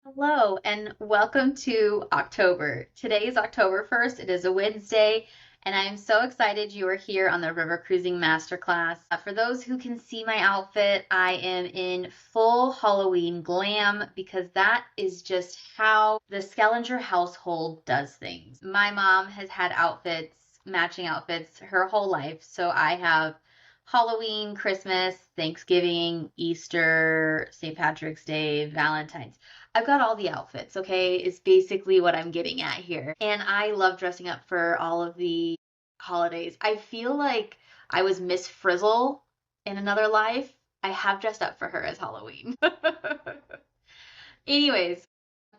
Hello and welcome to October. Today is October 1st. It is a Wednesday, and I am so excited you are here on the River Cruising Masterclass. For those who can see my outfit, I am in full Halloween glam because that is just how the Skellinger household does things. My mom has had matching outfits her whole life, so I have Halloween, Christmas, Thanksgiving, Easter, St. Patrick's Day, Valentine's. I've got all the outfits, okay, is basically what I'm getting at here. And I love dressing up for all of the holidays. I feel like I was Miss Frizzle in another life. I have dressed up for her as Halloween. Anyways,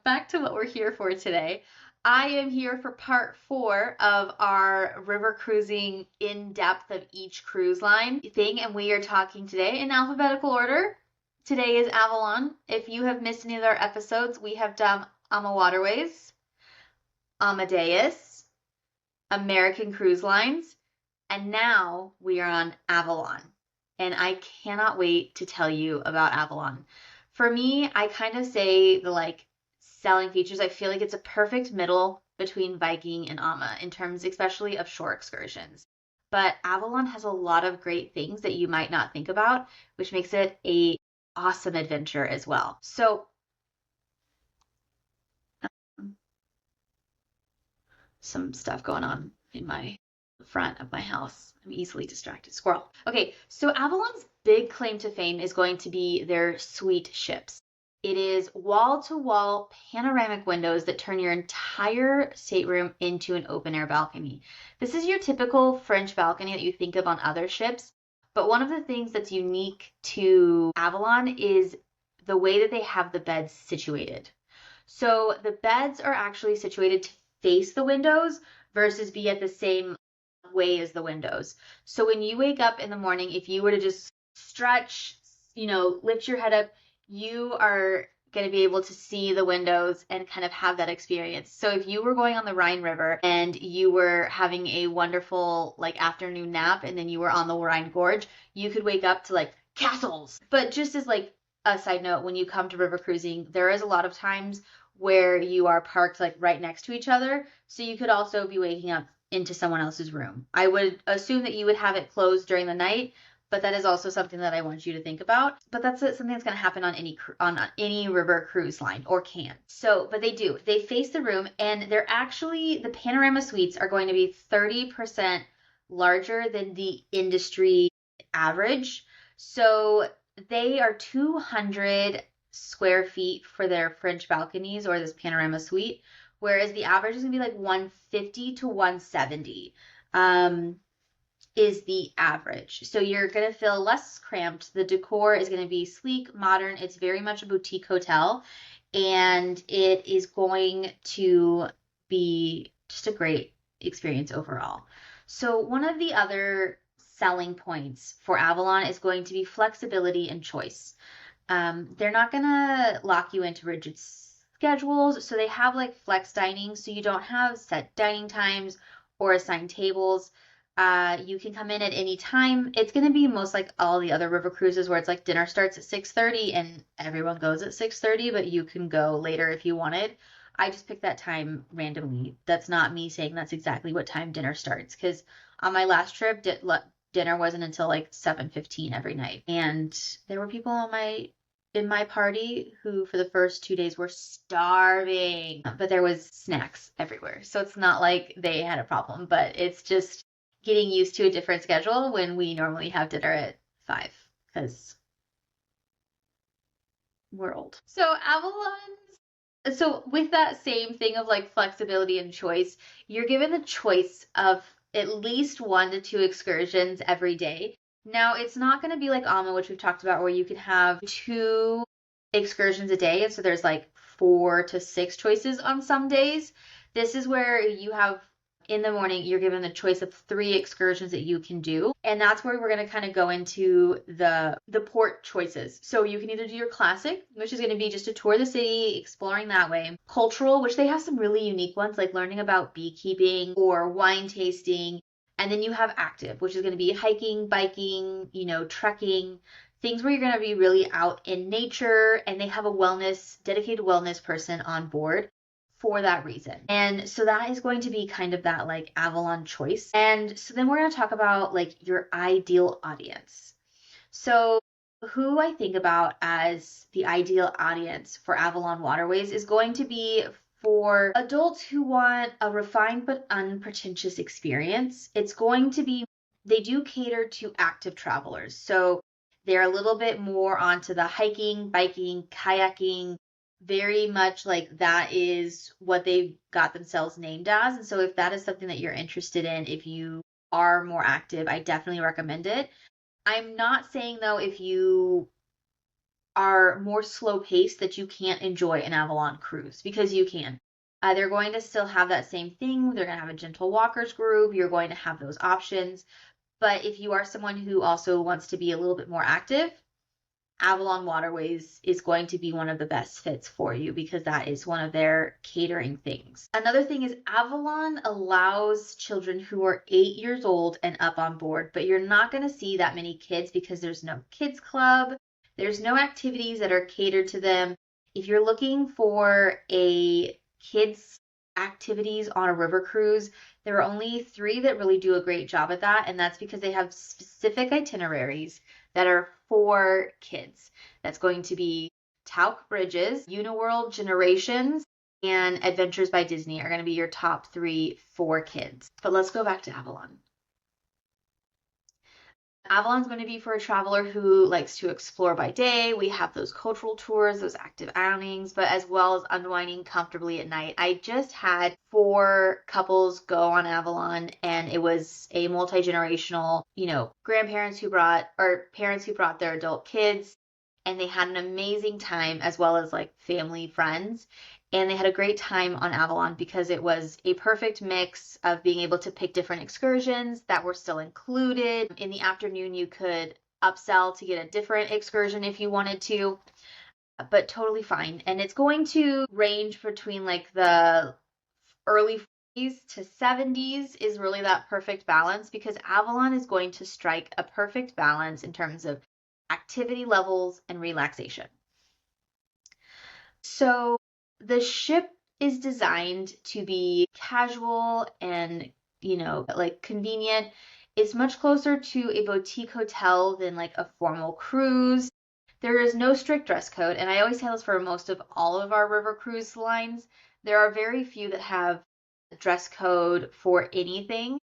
back to what we're here for today. I am here for part 4 of our river cruising in depth of each cruise line thing, and we are talking today in alphabetical order. Today is Avalon. If you have missed any of our episodes, we have done Ama Waterways, Amadeus, American Cruise Lines, and now we are on Avalon. And I cannot wait to tell you about Avalon. For me, I kind of say the selling features. I feel like it's a perfect middle between Viking and Ama in terms especially of shore excursions. But Avalon has a lot of great things that you might not think about, which makes it a awesome adventure as well. So some stuff going on in my front of my house. I'm easily distracted. Squirrel. Okay, so Avalon's big claim to fame is going to be their suite ships. It is wall-to-wall panoramic windows that turn your entire stateroom into an open-air balcony. This is your typical French balcony that you think of on other ships, but one of the things that's unique to Avalon is the way that they have the beds situated. So the beds are actually situated to face the windows versus be at the same way as the windows. So when you wake up in the morning, if you were to just stretch, lift your head up, you are going to be able to see the windows and kind of have that experience. So if you were going on the Rhine River and you were having a wonderful afternoon nap and then you were on the Rhine Gorge, you could wake up to castles. But just as a side note, when you come to river cruising, there is a lot of times where you are parked right next to each other. So you could also be waking up into someone else's room. I would assume that you would have it closed during the night, but that is also something that I want you to think about. But that's something that's going to happen on any river cruise line, or can. So, but they face the room, and they're actually, the Panorama Suites are going to be 30% larger than the industry average. So they are 200 square feet for their French balconies or this panorama suite, whereas the average is gonna be 150 to 170 is the average. So you're gonna feel less cramped. The decor is gonna be sleek, modern. It's very much a boutique hotel, and it is going to be just a great experience overall. So one of the other selling points for Avalon is going to be flexibility and choice. They're not gonna lock you into rigid schedules, so they have flex dining, so you don't have set dining times or assigned tables. You can come in at any time. It's gonna be most like all the other river cruises where it's dinner starts at 6:30 and everyone goes at 6:30, but you can go later if you wanted. I just picked that time randomly. That's not me saying that's exactly what time dinner starts, because on my last trip, dinner wasn't until 7:15 every night, and there were people in my party who for the first 2 days were starving, but there was snacks everywhere, so it's not like they had a problem, but it's just getting used to a different schedule when we normally have dinner at 5 because we're old. So with that same thing of flexibility and choice, you're given the choice of at least 1 to 2 excursions every day. Now, it's not going to be like Ama, which we've talked about, where you can have 2 excursions a day. And so there's 4 to 6 choices on some days. This is where you have, in the morning, you're given the choice of 3 excursions that you can do. And that's where we're going to kind of go into the port choices. So you can either do your classic, which is going to be just a tour of the city, exploring that way. Cultural, which they have some really unique ones, like learning about beekeeping or wine tasting. And then you have active, which is going to be hiking, biking, trekking. things where you're going to be really out in nature, and they have a dedicated wellness person on board for that reason. And so that is going to be kind of that like Avalon choice. And so then we're going to talk about like your ideal audience. So who I think about as the ideal audience for Avalon Waterways is going to be for adults who want a refined but unpretentious experience. It's going to be, they do cater to active travelers. So they're a little bit more onto the hiking, biking, kayaking, very much like that is what they got themselves named as. And so if that is something that you're interested in, if you are more active, I definitely recommend it. I'm not saying though, if you are more slow paced that you can't enjoy an Avalon cruise, because you can. They're going to still have that same thing. They're going to have a gentle walkers group. You're going to have those options. But if you are someone who also wants to be a little bit more active, Avalon Waterways is going to be one of the best fits for you because that is one of their catering things. Another thing is Avalon allows children who are 8 years old and up on board, but you're not going to see that many kids because there's no kids club. There's no activities that are catered to them. If you're looking for a kids activities on a river cruise, there are only 3 that really do a great job at that, and that's because they have specific itineraries that are for kids. That's going to be Tauk Bridges, Uniworld Generations, and Adventures by Disney are going to be your top 3 for kids. But let's go back to Avalon. Avalon's going to be for a traveler who likes to explore by day. We have those cultural tours, those active outings, but as well as unwinding comfortably at night. I just had 4 couples go on Avalon, and it was a multi-generational, grandparents who brought, or parents who brought their adult kids, and they had an amazing time, as well as like family friends. And they had a great time on Avalon because it was a perfect mix of being able to pick different excursions that were still included. In the afternoon, you could upsell to get a different excursion if you wanted to, but totally fine. And it's going to range between like the early 40s to 70s is really that perfect balance, because Avalon is going to strike a perfect balance in terms of activity levels and relaxation. So the ship is designed to be casual and, like convenient. It's much closer to a boutique hotel than like a formal cruise. There is no strict dress code, and I always say this for most of all of our river cruise lines. There are very few that have a dress code for anything.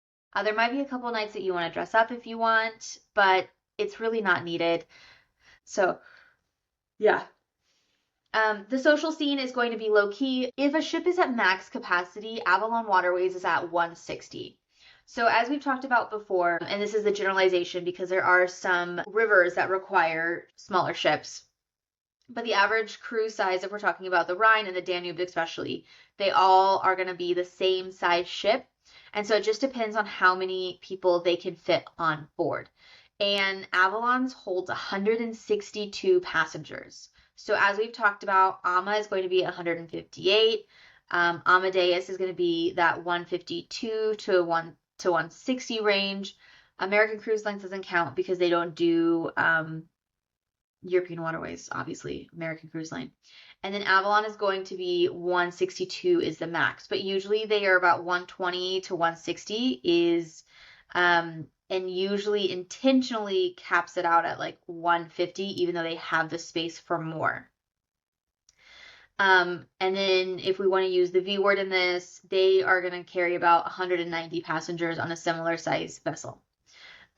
There might be a couple nights that you want to dress up if you want, but it's really not needed. So, yeah. The social scene is going to be low key. If a ship is at max capacity, Avalon Waterways is at 160. So as we've talked about before, and this is a generalization because there are some rivers that require smaller ships, but the average cruise size, if we're talking about the Rhine and the Danube especially, they all are going to be the same size ship. And so it just depends on how many people they can fit on board. And Avalon's holds 162 passengers. So as we've talked about, Ama is going to be 158. Amadeus is going to be that 152 to 160 range. American Cruise Lines doesn't count because they don't do European Waterways, obviously, American Cruise Line. And then Avalon is going to be 162 is the max, but usually they are about 120 to 160 is, and usually intentionally caps it out at like 150, even though they have the space for more. And then if we want to use the V word in this, they are going to carry about 190 passengers on a similar size vessel.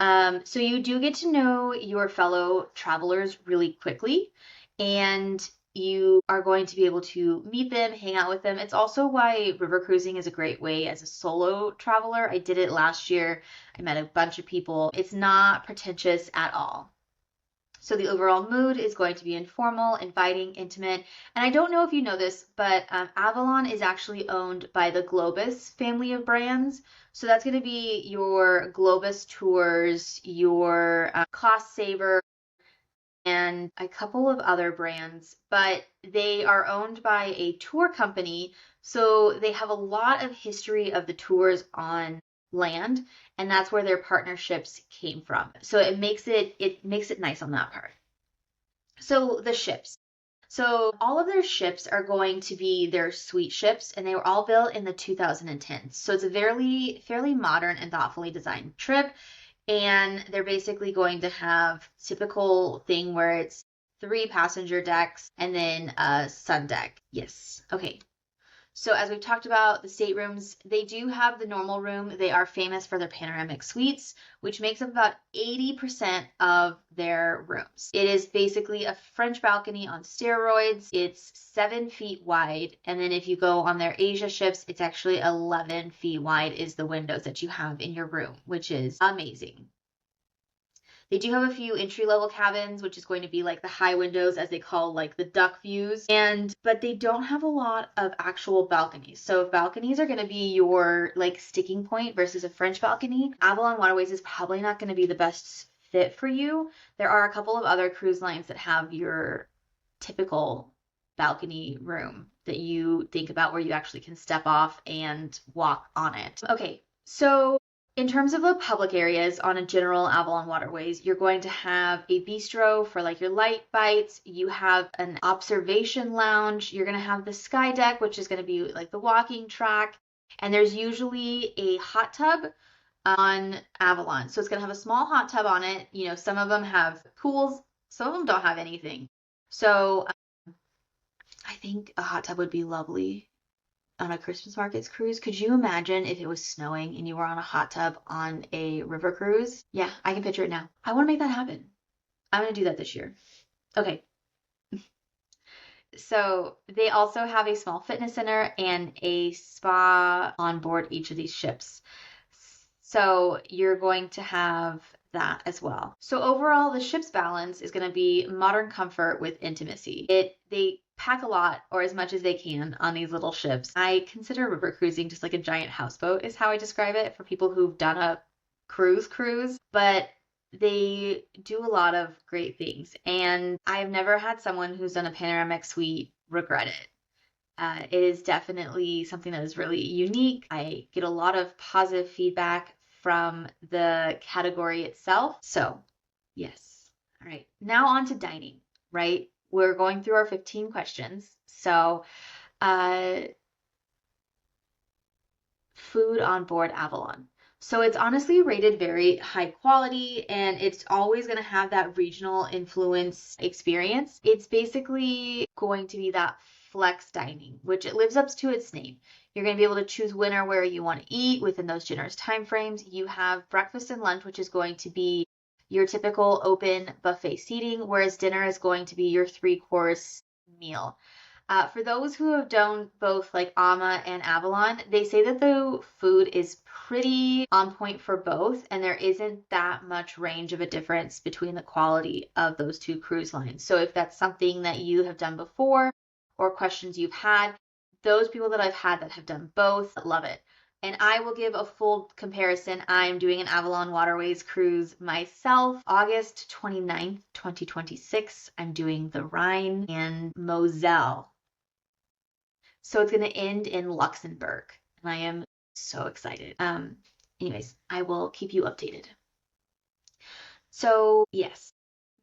So you do get to know your fellow travelers really quickly, and you are going to be able to meet them, hang out with them. It's also why river cruising is a great way as a solo traveler. I did it last year. I met a bunch of people. It's not pretentious at all. So the overall mood is going to be informal, inviting, intimate. And I don't know if you know this, but Avalon is actually owned by the Globus family of brands. So that's going to be your Globus Tours, your Cost Saver, and a couple of other brands, but they are owned by a tour company. So they have a lot of history of the tours on land, and that's where their partnerships came from. So it makes it nice on that part. So the ships. So all of their ships are going to be their suite ships, and they were all built in the 2010s. So it's a fairly modern and thoughtfully designed trip, and they're basically going to have typical thing where it's 3 passenger decks and then a sun deck. Yes. Okay. So as we've talked about the staterooms, they do have the normal room. They are famous for their panoramic suites, which makes up about 80% of their rooms. It is basically a French balcony on steroids. It's 7 feet wide. And then if you go on their Asia ships, it's actually 11 feet wide is the windows that you have in your room, which is amazing. They do have a few entry-level cabins, which is going to be like the high windows, as they call like the duck views. But they don't have a lot of actual balconies. So if balconies are going to be your like sticking point versus a French balcony, Avalon Waterways is probably not going to be the best fit for you. There are a couple of other cruise lines that have your typical balcony room that you think about where you actually can step off and walk on it. Okay, so in terms of the public areas on a general Avalon Waterways, you're going to have a bistro for like your light bites. You have an observation lounge. You're going to have the sky deck, which is going to be like the walking track. And there's usually a hot tub on Avalon. So it's going to have a small hot tub on it. You know, some of them have pools, some of them don't have anything. So I think a hot tub would be lovely on a Christmas markets cruise. Could you imagine if it was snowing and you were on a hot tub on a river cruise? Yeah, I can picture it now. I want to make that happen. I'm going to do that this year. Okay. So they also have a small fitness center and a spa on board each of these ships. So you're going to have that as well. So overall, the ship's balance is going to be modern comfort with intimacy. They pack a lot, or as much as they can, on these little ships. I consider river cruising just like a giant houseboat is how I describe it for people who've done a cruise, but they do a lot of great things. And I've never had someone who's done a panoramic suite regret it. It is definitely something that is really unique. I get a lot of positive feedback from the category itself. So, yes. All right. Now on to dining, right? We're going through our 15 questions. So, food on board Avalon. So it's honestly rated very high quality, and it's always going to have that regional influence experience. It's basically going to be that flex dining, which it lives up to its name. You're going to be able to choose when or where you want to eat within those generous time frames. You have breakfast and lunch, which is going to be your typical open buffet seating, whereas dinner is going to be your 3-course meal. For those who have done both like Ama and Avalon, they say that the food is pretty on point for both, and there isn't that much range of a difference between the quality of those two cruise lines. So if that's something that you have done before or questions you've had, those people that I've had that have done both love it. And I will give a full comparison. I'm doing an Avalon Waterways cruise myself, August 29th, 2026. I'm doing the Rhine and Moselle. So it's going to end in Luxembourg, and I am so excited. Anyways, I will keep you updated. So yes,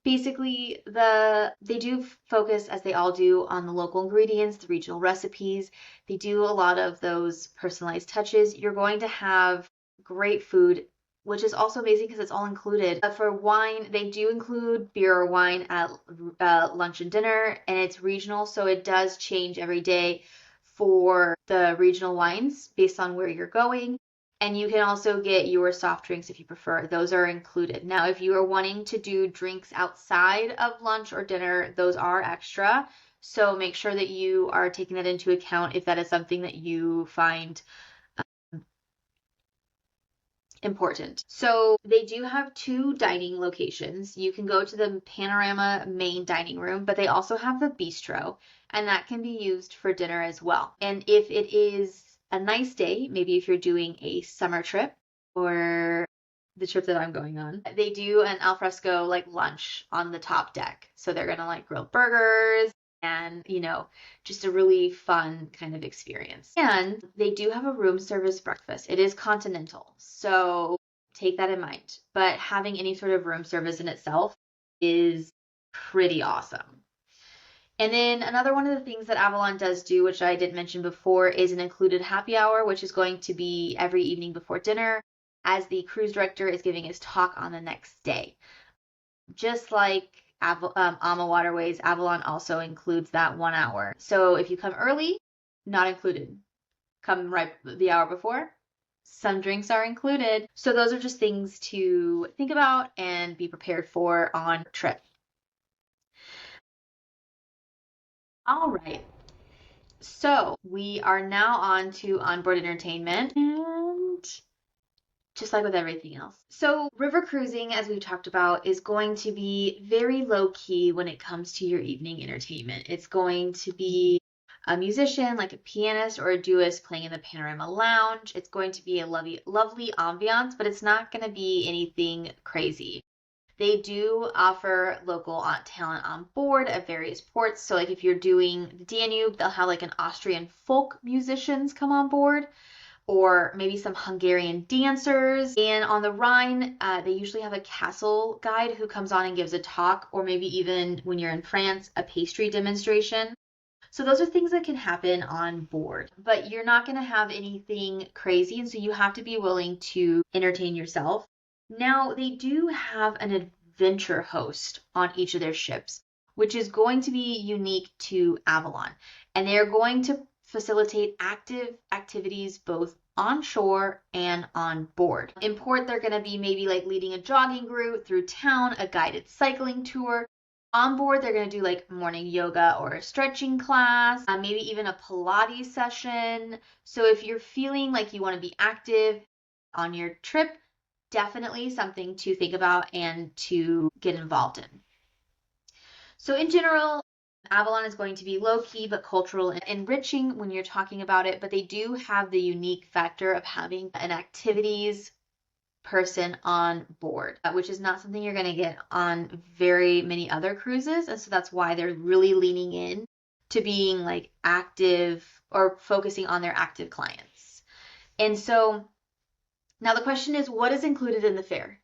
basically they do focus, as they all do, on the local ingredients, the regional recipes. They do a lot of those personalized touches. You're going to have great food, which is also amazing because it's all included. For wine, they do include beer or wine at lunch and dinner, and it's regional, so it does change every day for the regional wines based on where you're going. And you can also get your soft drinks if you prefer. Those are included. Now, if you are wanting to do drinks outside of lunch or dinner, those are extra. So make sure that you are taking that into account if that is something that you find important. So they do have 2 dining locations. You can go to the Panorama main dining room, but they also have the bistro, and that can be used for dinner as well. And if it is a nice day, maybe if you're doing a summer trip or the trip that I'm going on, they do an alfresco like lunch on the top deck. So they're gonna like grill burgers and, just a really fun kind of experience. And they do have a room service breakfast. It is continental, so take that in mind. But having any sort of room service in itself is pretty awesome. And then another one of the things that Avalon does do, which I did mention before, is an included happy hour, which is going to be every evening before dinner as the cruise director is giving his talk on the next day. Just like Ama Waterways, Avalon also includes that 1 hour. So if you come early, not included. Come right the hour before, some drinks are included. So those are just things to think about and be prepared for on trip. All right. So we are now on to onboard entertainment, and just like with everything else. So river cruising, as we've talked about, is going to be very low key when it comes to your evening entertainment. It's going to be a musician, like a pianist or a duist playing in the Panorama Lounge. It's going to be a lovely ambiance, but it's not going to be anything crazy. They do offer local talent on board at various ports. So like if you're doing the Danube, they'll have like an Austrian folk musicians come on board, or maybe some Hungarian dancers. And on the Rhine, they usually have a castle guide who comes on and gives a talk, or maybe even when you're in France, a pastry demonstration. So those are things that can happen on board, but you're not going to have anything crazy. And so you have to be willing to entertain yourself. Now, they do have an adventure host on each of their ships, which is going to be unique to Avalon. And they're going to facilitate active activities both on shore and on board. In port, they're going to be maybe like leading a jogging route through town, a guided cycling tour. On board, they're going to do like morning yoga or a stretching class, maybe even a Pilates session. So if you're feeling like you want to be active on your trip, definitely something to think about and to get involved in. So in general, Avalon is going to be low-key but cultural and enriching when you're talking about it, but they do have the unique factor of having an activities person on board, which is not something you're going to get on very many other cruises. And so that's why they're really leaning in to being like active or focusing on their active clients. And so now the question is, what is included in the fare?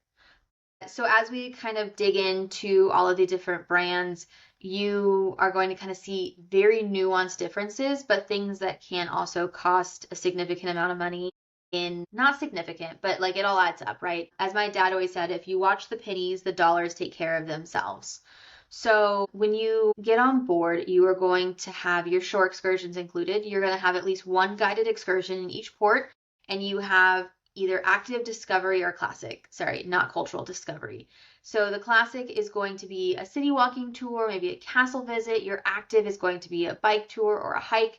So as we kind of dig into all of the different brands, you are going to kind of see very nuanced differences, but things that can also cost a significant amount of money. In not significant, but like it all adds up, right? As my dad always said, if you watch the pennies, the dollars take care of themselves. So when you get on board, you are going to have your shore excursions included. You're going to have at least one guided excursion in each port, and you have either active discovery or classic. Sorry, not cultural discovery. So the classic is going to be a city walking tour, maybe a castle visit. Your active is going to be a bike tour or a hike.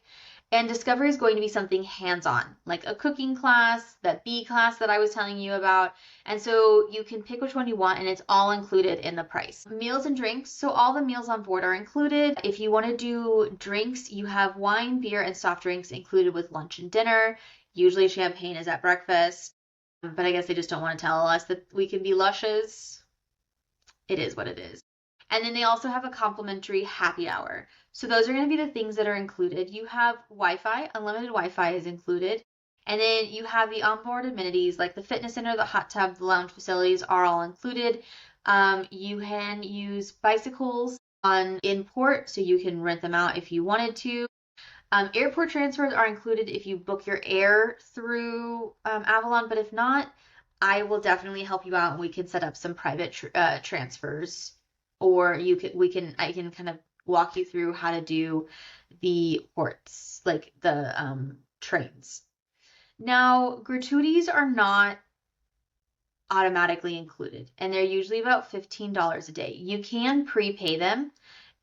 And discovery is going to be something hands-on, like a cooking class, that bee class that I was telling you about. And so you can pick which one you want, and it's all included in the price. Meals and drinks. So all the meals on board are included. If you want to do drinks, you have wine, beer, and soft drinks included with lunch and dinner. Usually champagne is at breakfast, but I guess they just don't want to tell us that we can be lushes. It is what it is. And then they also have a complimentary happy hour. So those are going to be the things that are included. You have Wi-Fi, unlimited Wi-Fi is included. And then you have the onboard amenities like the fitness center, the hot tub, the lounge facilities are all included. You can use bicycles in port, so you can rent them out if you wanted to. Airport transfers are included if you book your air through Avalon, but if not, I will definitely help you out and we can set up some private transfers, or I can kind of walk you through how to do the ports, like the trains. Now, gratuities are not automatically included, and they're usually about $15 a day. You can prepay them,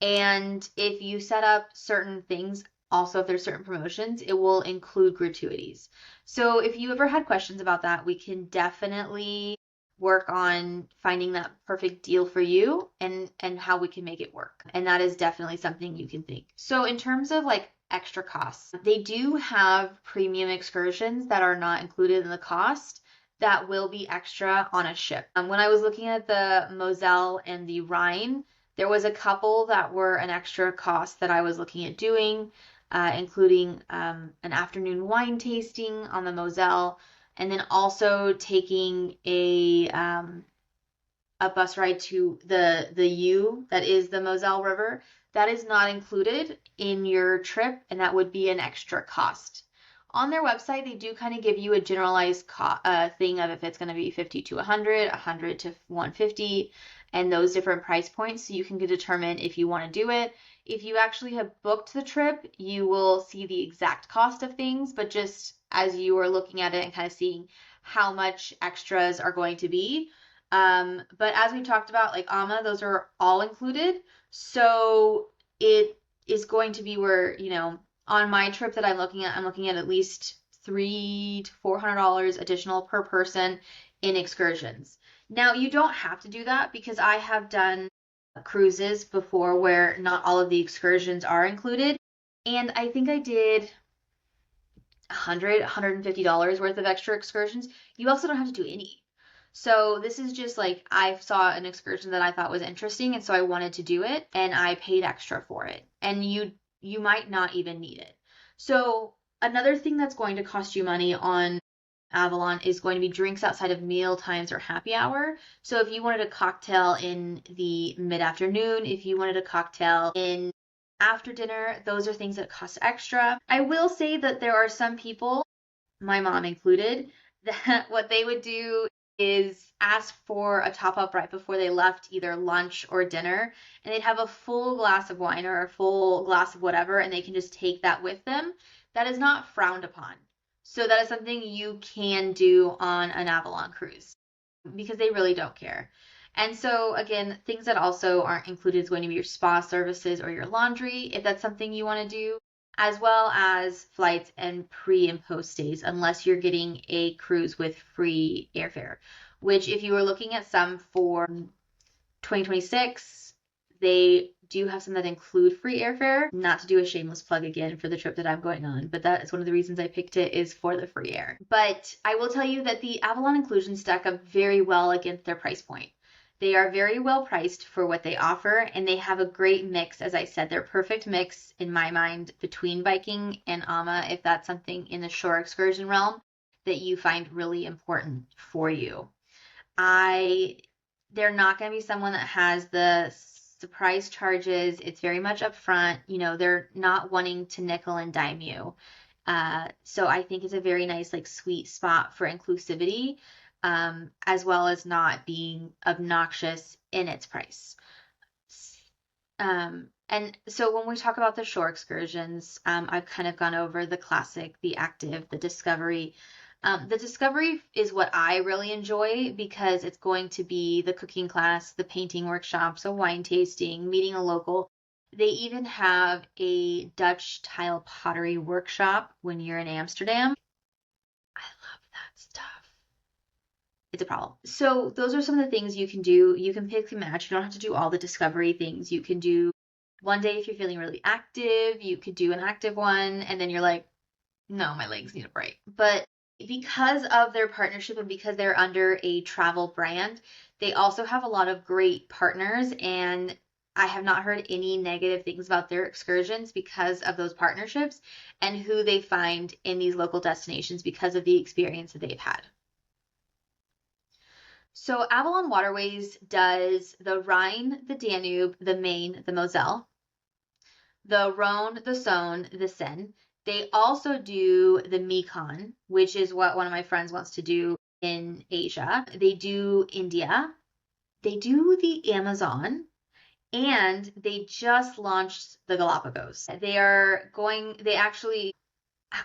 and if you set up certain things, also if there's certain promotions, it will include gratuities. So if you ever had questions about that, we can definitely work on finding that perfect deal for you and how we can make it work. And that is definitely something you can think. So in terms of like extra costs, they do have premium excursions that are not included in the cost that will be extra on a ship. When I was looking at the Moselle and the Rhine, there was a couple that were an extra cost that I was looking at doing, including an afternoon wine tasting on the Moselle, and then also taking a a bus ride to the U, that is the Moselle River. That is not included in your trip, and that would be an extra cost. On their website, they do kind of give you a generalized thing of if it's going to be 50 to 100, 100 to 150, and those different price points, so you can determine if you want to do it. If you actually have booked the trip, you will see the exact cost of things, but just as you are looking at it and kind of seeing how much extras are going to be. But as we talked about, like Ama, those are all included. So it is going to be where, on my trip that I'm looking at least $300 to $400 additional per person in excursions. Now, you don't have to do that because I have done cruises before where not all of the excursions are included. And I think I did $150 worth of extra excursions. You also don't have to do any. So this is just like I saw an excursion that I thought was interesting, and so I wanted to do it, and I paid extra for it. And you might not even need it. So another thing that's going to cost you money on Avalon is going to be drinks outside of meal times or happy hour. So if you wanted a cocktail in the mid-afternoon, if you wanted a cocktail in after dinner, those are things that cost extra. I will say that there are some people, my mom included, that what they would do is ask for a top up right before they left either lunch or dinner, and they'd have a full glass of wine or a full glass of whatever, and they can just take that with them. That is not frowned upon. So that is something you can do on an Avalon cruise because they really don't care. And so again, things that also aren't included is going to be your spa services or your laundry, if that's something you want to do, as well as flights and pre and post stays, unless you're getting a cruise with free airfare, which if you were looking at some for 2026, they do have some that include free airfare. Not to do a shameless plug again for the trip that I'm going on, but that is one of the reasons I picked it, is for the free air. But I will tell you that the Avalon inclusions stack up very well against their price point. They are very well priced for what they offer, and they have a great mix. As I said, they're perfect mix in my mind between biking and Ama, if that's something in the shore excursion realm that you find really important for you. They're not going to be someone that has the surprise charges. It's very much upfront. They're not wanting to nickel and dime you. So I think it's a very nice, sweet spot for inclusivity, as well as not being obnoxious in its price. And so when we talk about the shore excursions, I've kind of gone over the classic, the active, the discovery. The discovery is what I really enjoy because it's going to be the cooking class, the painting workshops, a wine tasting, meeting a local. They even have a Dutch tile pottery workshop when you're in Amsterdam. I love that stuff. It's a problem. So those are some of the things you can do. You can pick and match. You don't have to do all the discovery things. You can do one day if you're feeling really active, you could do an active one, and then you're like, no, my legs need a break. But because of their partnership and because they're under a travel brand, they also have a lot of great partners, and I have not heard any negative things about their excursions because of those partnerships and who they find in these local destinations because of the experience that they've had. So Avalon Waterways does the Rhine, the Danube, the Main, the Moselle, the Rhone, the Saône, the Seine. They also do the Mekong, which is what one of my friends wants to do in Asia. They do India. They do the Amazon. And they just launched the Galapagos. They actually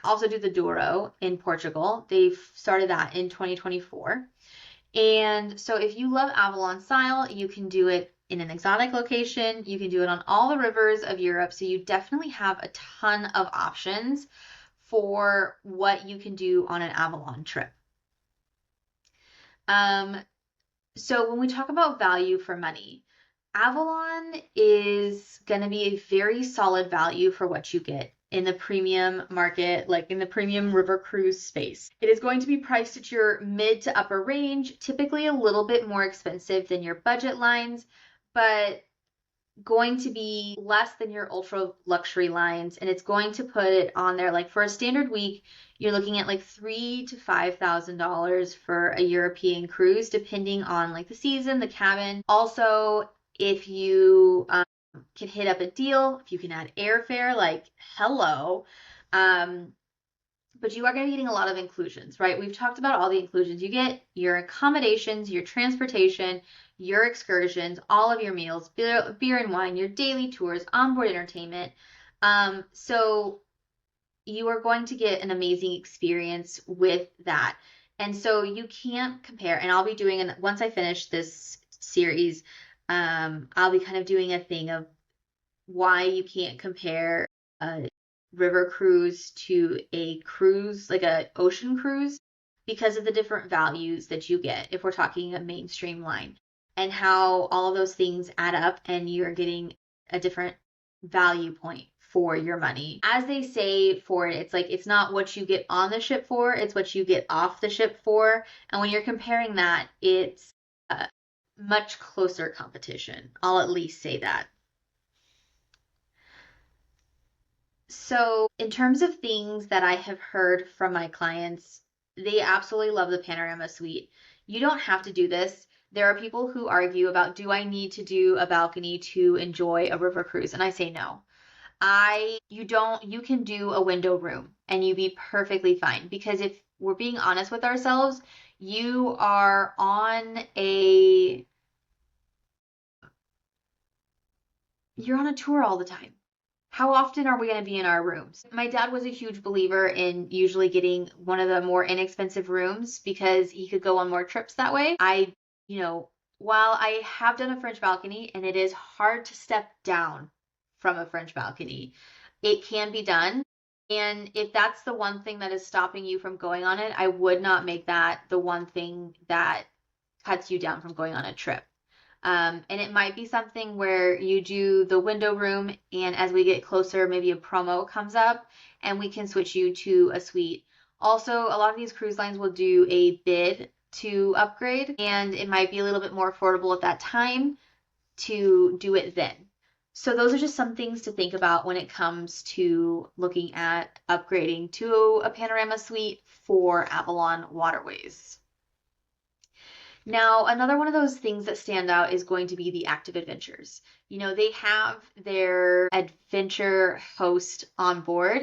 also do the Douro in Portugal. They've started that in 2024. And so if you love Avalon style, you can do it in an exotic location. You can do it on all the rivers of Europe. So you definitely have a ton of options for what you can do on an Avalon trip. So when we talk about value for money, Avalon is going to be a very solid value for what you get in the premium market, like in the premium river cruise space. It is going to be priced at your mid to upper range, typically a little bit more expensive than your budget lines, but going to be less than your ultra luxury lines, and it's going to put it on there like for a standard week you're looking at like $3,000 to $5,000 for a European cruise, depending on like the season, the cabin. Also, if you can hit up a deal, if you can add airfare, like hello. But you are going to be getting a lot of inclusions, right? We've talked about all the inclusions. You get your accommodations, your transportation, your excursions, all of your meals, beer and wine, your daily tours, onboard entertainment. So you are going to get an amazing experience with that. And so you can't compare. And I'll be doing, once I finish this series, I'll be kind of doing a thing of why you can't compare a river cruise to a cruise, like a ocean cruise, because of the different values that you get if we're talking a mainstream line, and how all of those things add up and you're getting a different value point for your money. As they say for it, it's like it's not what you get on the ship for, it's what you get off the ship for. And when you're comparing that, it's a much closer competition. I'll at least say that. So, in terms of things that I have heard from my clients, they absolutely love the Panorama Suite. You don't have to do this. There are people who argue about, do I need to do a balcony to enjoy a river cruise? And I say no. You can do a window room and you be perfectly fine, because if we're being honest with ourselves, you are you're on a tour all the time. How often are we going to be in our rooms? My dad was a huge believer in usually getting one of the more inexpensive rooms because he could go on more trips that way. You know, while I have done a French balcony and it is hard to step down from a French balcony, it can be done. And if that's the one thing that is stopping you from going on it, I would not make that the one thing that cuts you down from going on a trip. And it might be something where you do the window room, and as we get closer, maybe a promo comes up and we can switch you to a suite. Also, a lot of these cruise lines will do a bid to upgrade, and it might be a little bit more affordable at that time to do it then. So those are just some things to think about when it comes to looking at upgrading to a Panorama Suite for Avalon Waterways. Now, another one of those things that stand out is going to be the active adventures. You know, they have their adventure host on board,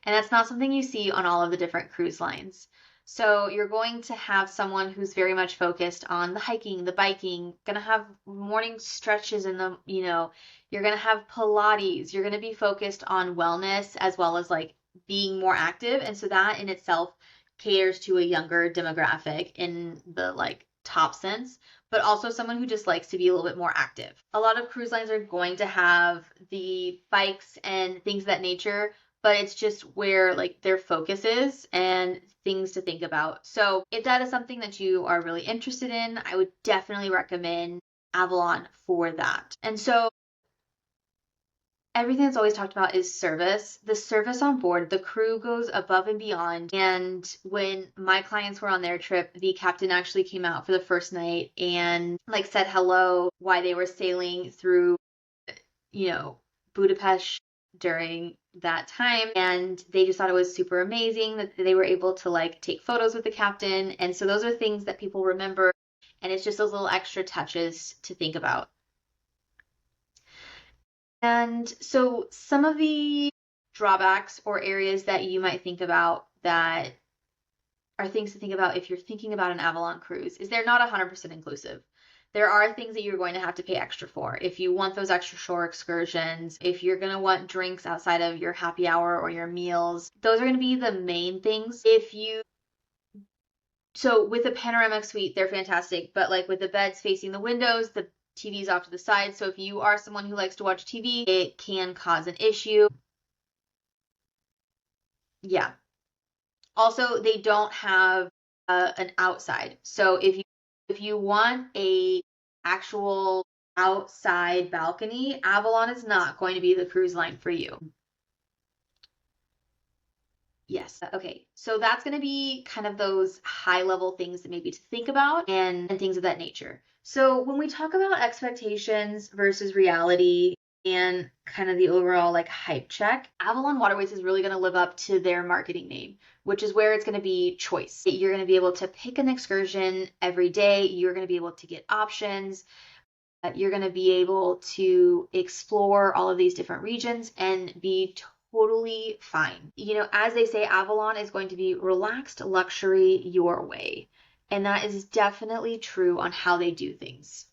and that's not something you see on all of the different cruise lines. So you're going to have someone who's very much focused on the hiking, the biking, gonna have morning stretches in the, you're gonna have Pilates, you're gonna be focused on wellness as well as like being more active. And so that in itself caters to a younger demographic in the like top sense, but also someone who just likes to be a little bit more active. A lot of cruise lines are going to have the bikes and things of that nature, but it's just where like their focus is and things to think about. So if that is something that you are really interested in, I would definitely recommend Avalon for that. And so everything that's always talked about is service. The service on board, the crew goes above and beyond. And when my clients were on their trip, the captain actually came out for the first night and like said hello while they were sailing through, Budapest during that time. And they just thought it was super amazing that they were able to like take photos with the captain. And so those are things that people remember. And it's just those little extra touches to think about. And so some of the drawbacks or areas that you might think about that are things to think about if you're thinking about an Avalon cruise is they're not 100% inclusive. There are things that you're going to have to pay extra for. If you want those extra shore excursions, if you're going to want drinks outside of your happy hour or your meals, those are going to be the main things. So with a panoramic suite, they're fantastic, but like with the beds facing the windows, the TV's off to the side. So if you are someone who likes to watch TV, it can cause an issue. Yeah. Also, they don't have an outside. So if you want a actual outside balcony, Avalon is not going to be the cruise line for you. Yes. Okay. So that's going to be kind of those high level things that maybe to think about and things of that nature. So when we talk about expectations versus reality, and kind of the overall like hype check, Avalon Waterways is really going to live up to their marketing name, which is where it's going to be choice. You're going to be able to pick an excursion every day. You're going to be able to get options. You're going to be able to explore all of these different regions and be totally fine. You know, as they say, Avalon is going to be relaxed luxury your way. And that is definitely true on how they do things.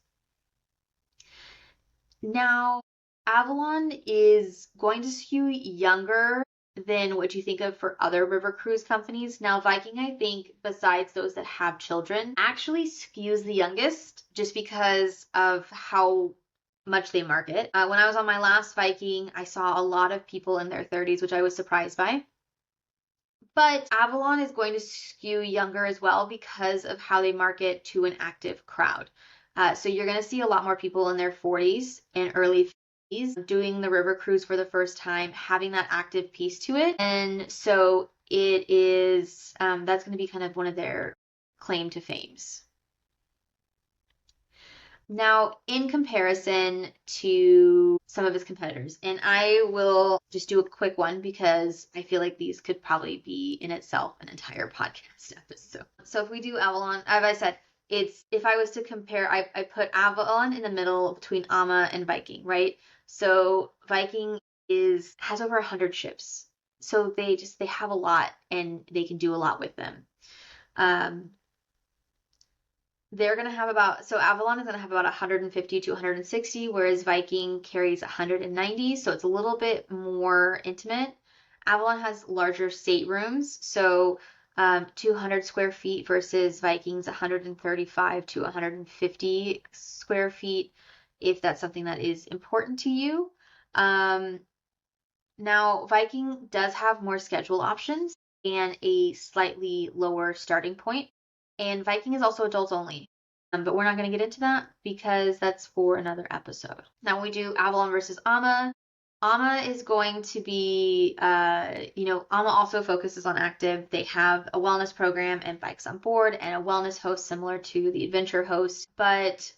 Now, Avalon is going to skew younger than what you think of for other river cruise companies. Now, Viking, I think, besides those that have children, actually skews the youngest just because of how much they market. When I was on my last Viking, I saw a lot of people in their 30s, which I was surprised by. But Avalon is going to skew younger as well because of how they market to an active crowd. So you're going to see a lot more people in their 40s and early 50s doing the river cruise for the first time, having that active piece to it. And so it is, that's going to be kind of one of their claim to fames. Now, in comparison to some of his competitors, and I will just do a quick one because I feel like these could probably be in itself an entire podcast episode. So if we do Avalon, as I said, it's if I was to compare, I put Avalon in the middle between Ama and Viking, right? So Viking has over 100 ships. So they have a lot and they can do a lot with them. They're going to have Avalon is going to have about 150 to 160, whereas Viking carries 190, so it's a little bit more intimate. Avalon has larger staterooms, so 200 square feet versus Viking's 135 to 150 square feet, if that's something that is important to you. Now, Viking does have more schedule options and a slightly lower starting point. And Viking is also adults only. But we're not going to get into that because that's for another episode. Now when we do Avalon versus Ama. Ama is going to be, Ama also focuses on active. They have a wellness program and bikes on board and a wellness host similar to the adventure host. But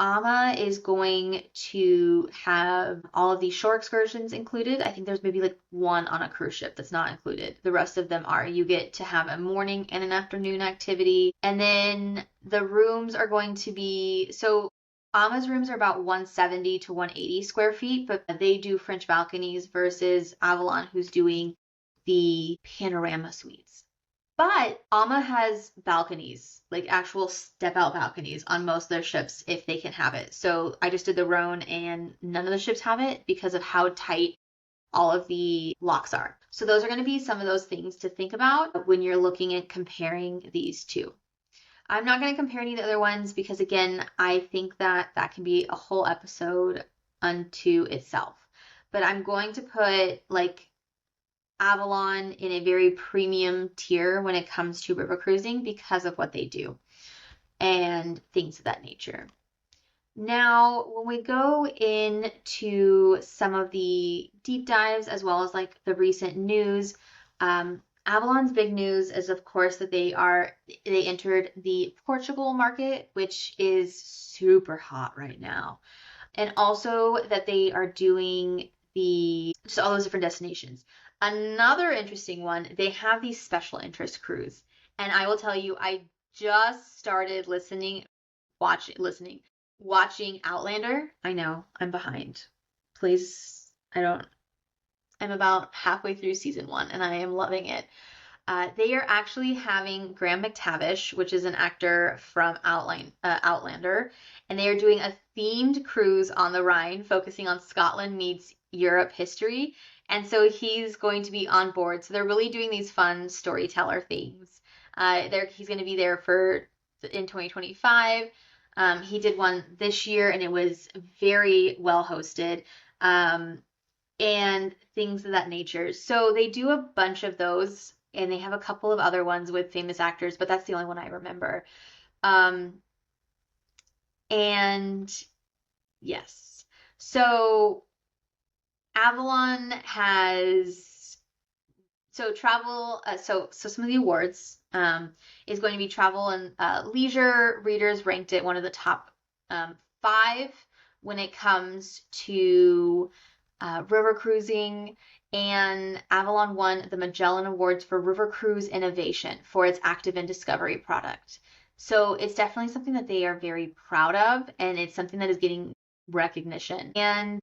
Ama is going to have all of these shore excursions included. I think there's maybe like one on a cruise ship that's not included. The rest of them are. You get to have a morning and an afternoon activity. And then the rooms are going to be, so Ama's rooms are about 170 to 180 square feet, but they do French balconies versus Avalon, who's doing the Panorama Suites. But Ama has balconies, like actual step-out balconies on most of their ships if they can have it. So I just did the Rhone and none of the ships have it because of how tight all of the locks are. So those are going to be some of those things to think about when you're looking at comparing these two. I'm not going to compare any of the other ones because, again, I think that can be a whole episode unto itself. But I'm going to put like Avalon in a very premium tier when it comes to river cruising because of what they do and things of that nature. Now, when we go into some of the deep dives as well as like the recent news, Avalon's big news is of course that they entered the Portugal market, which is super hot right now. And also that they are doing just all those different destinations. Another interesting one, they have these special interest cruise. And I will tell you, I just started watching Outlander. I know, I'm behind. Please, I'm about halfway through season 1 and I am loving it. They are actually having Graham McTavish, which is an actor from Outlander, and they are doing a themed cruise on the Rhine focusing on Scotland meets Europe history. And so he's going to be on board. So they're really doing these fun storyteller things. He's going to be there in 2025. He did one this year and it was very well hosted. And things of that nature. So they do a bunch of those and they have a couple of other ones with famous actors, but that's the only one I remember. And yes, so Avalon has travel. So some of the awards is going to be travel and leisure. Readers ranked it one of the top 5 when it comes to river cruising, and Avalon won the Magellan Awards for River Cruise Innovation for its Active and Discovery product. So it's definitely something that they are very proud of, and it's something that is getting recognition. And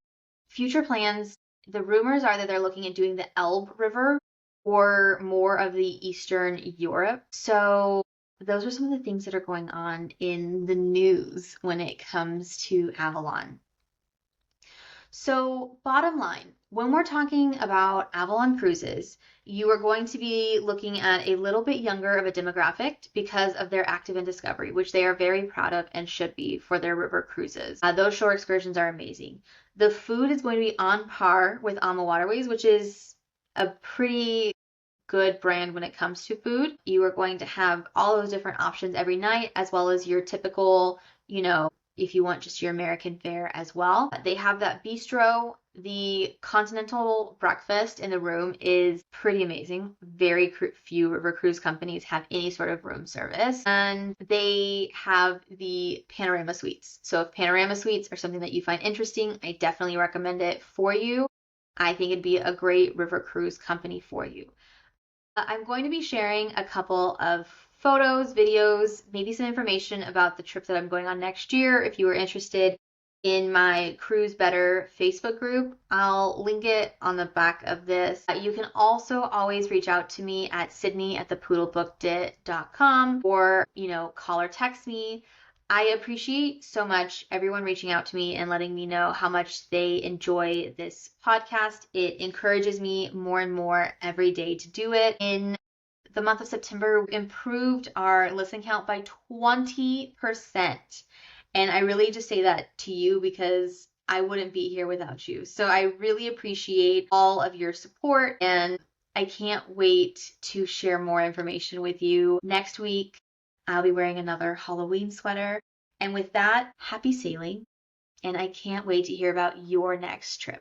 future plans, the rumors are that they're looking at doing the Elbe River or more of the Eastern Europe. So those are some of the things that are going on in the news when it comes to Avalon. So, bottom line, when we're talking about Avalon Cruises, you are going to be looking at a little bit younger of a demographic because of their Active and Discovery, which they are very proud of and should be for their river cruises. Those shore excursions are amazing. The food is going to be on par with Ama Waterways, which is a pretty good brand when it comes to food. You are going to have all those different options every night, as well as your typical, if you want just your American fare as well. They have that bistro. The continental breakfast in the room is pretty amazing. Very few river cruise companies have any sort of room service. And they have the Panorama Suites. So if Panorama Suites are something that you find interesting, I definitely recommend it for you. I think it'd be a great river cruise company for you. I'm going to be sharing a couple of photos, videos, maybe some information about the trip that I'm going on next year. If you are interested in my Cruise Better Facebook group, I'll link it on the back of this. You can also always reach out to me at sydney@thepoodlebooked.com or, call or text me. I appreciate so much everyone reaching out to me and letting me know how much they enjoy this podcast. It encourages me more and more every day to do it. In the month of September, we improved our listen count by 20%. And I really just say that to you because I wouldn't be here without you. So I really appreciate all of your support, and I can't wait to share more information with you next week. I'll be wearing another Halloween sweater. And with that, happy sailing. And I can't wait to hear about your next trip.